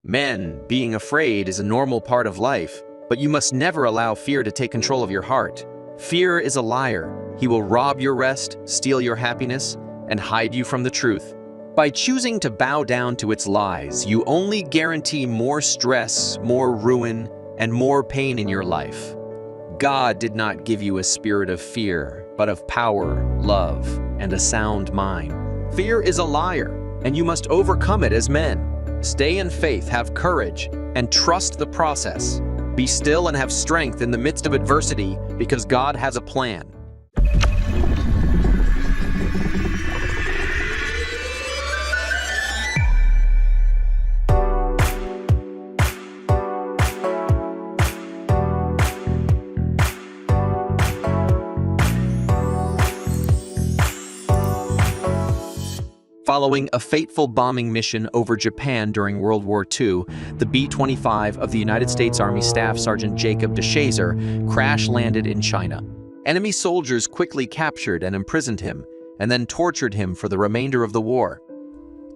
Men, being afraid is a normal part of life, but you must never allow fear to take control of your heart. Fear is a liar. He will rob your rest, steal your happiness, and hide you from the truth. By choosing to bow down to its lies, you only guarantee more stress, more ruin, and more pain in your life. God did not give you a spirit of fear, but of power, love, and a sound mind. Fear is a liar, and you must overcome it as men. Stay in faith, have courage, and trust the process. Be still and have strength in the midst of adversity because God has a plan. Following a fateful bombing mission over Japan during World War II, the B-25 of the United States Army Staff Sergeant Jacob DeShazer crash-landed in China. Enemy soldiers quickly captured and imprisoned him, and then tortured him for the remainder of the war.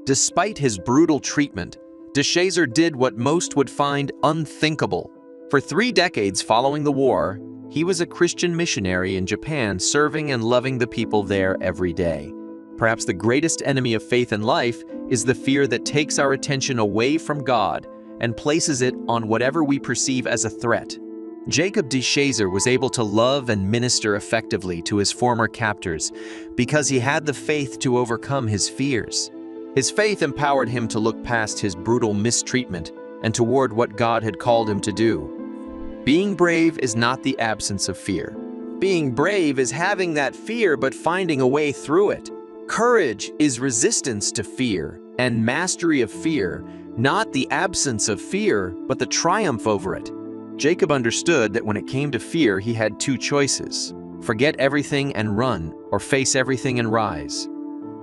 Despite his brutal treatment, DeShazer did what most would find unthinkable. For 3 decades following the war, he was a Christian missionary in Japan, serving and loving the people there every day. Perhaps the greatest enemy of faith and life is the fear that takes our attention away from God and places it on whatever we perceive as a threat. Jacob DeShazer was able to love and minister effectively to his former captors because he had the faith to overcome his fears. His faith empowered him to look past his brutal mistreatment and toward what God had called him to do. Being brave is not the absence of fear. Being brave is having that fear but finding a way through it. Courage is resistance to fear and mastery of fear, not the absence of fear, but the triumph over it. Jacob understood that when it came to fear, he had 2 choices: forget everything and run, or face everything and rise.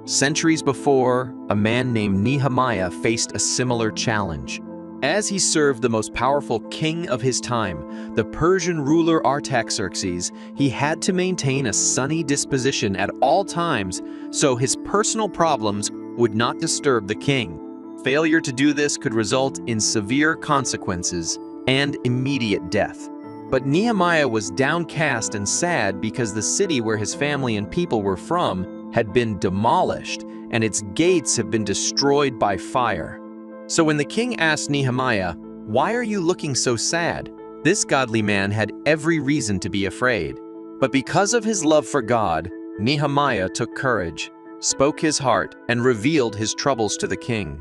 Centuries before, a man named Nehemiah faced a similar challenge. As he served the most powerful king of his time, the Persian ruler Artaxerxes, he had to maintain a sunny disposition at all times so his personal problems would not disturb the king. Failure to do this could result in severe consequences and immediate death. But Nehemiah was downcast and sad because the city where his family and people were from had been demolished and its gates have been destroyed by fire. So when the king asked Nehemiah, "Why are you looking so sad?" this godly man had every reason to be afraid. But because of his love for God, Nehemiah took courage, spoke his heart, and revealed his troubles to the king.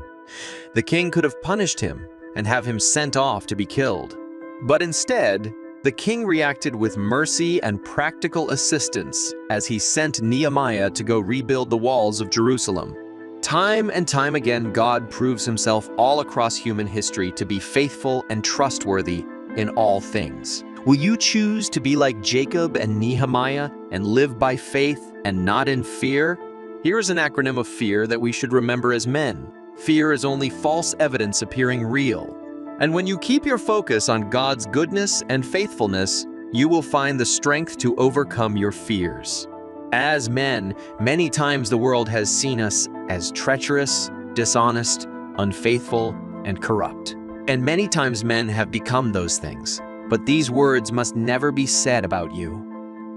The king could have punished him and have him sent off to be killed. But instead, the king reacted with mercy and practical assistance as he sent Nehemiah to go rebuild the walls of Jerusalem. Time and time again, God proves himself all across human history to be faithful and trustworthy in all things. Will you choose to be like Jacob and Nehemiah and live by faith and not in fear? Here is an acronym of fear that we should remember as men. Fear is only false evidence appearing real. And when you keep your focus on God's goodness and faithfulness, you will find the strength to overcome your fears. As men, many times the world has seen us as treacherous, dishonest, unfaithful, and corrupt. And many times men have become those things. But these words must never be said about you.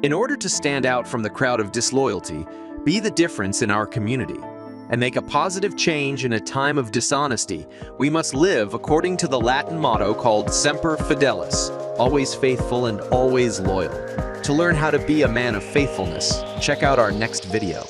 In order to stand out from the crowd of disloyalty, be the difference in our community, and make a positive change in a time of dishonesty, we must live according to the Latin motto called Semper Fidelis, always faithful and always loyal. To learn how to be a man of faithfulness, check out our next video.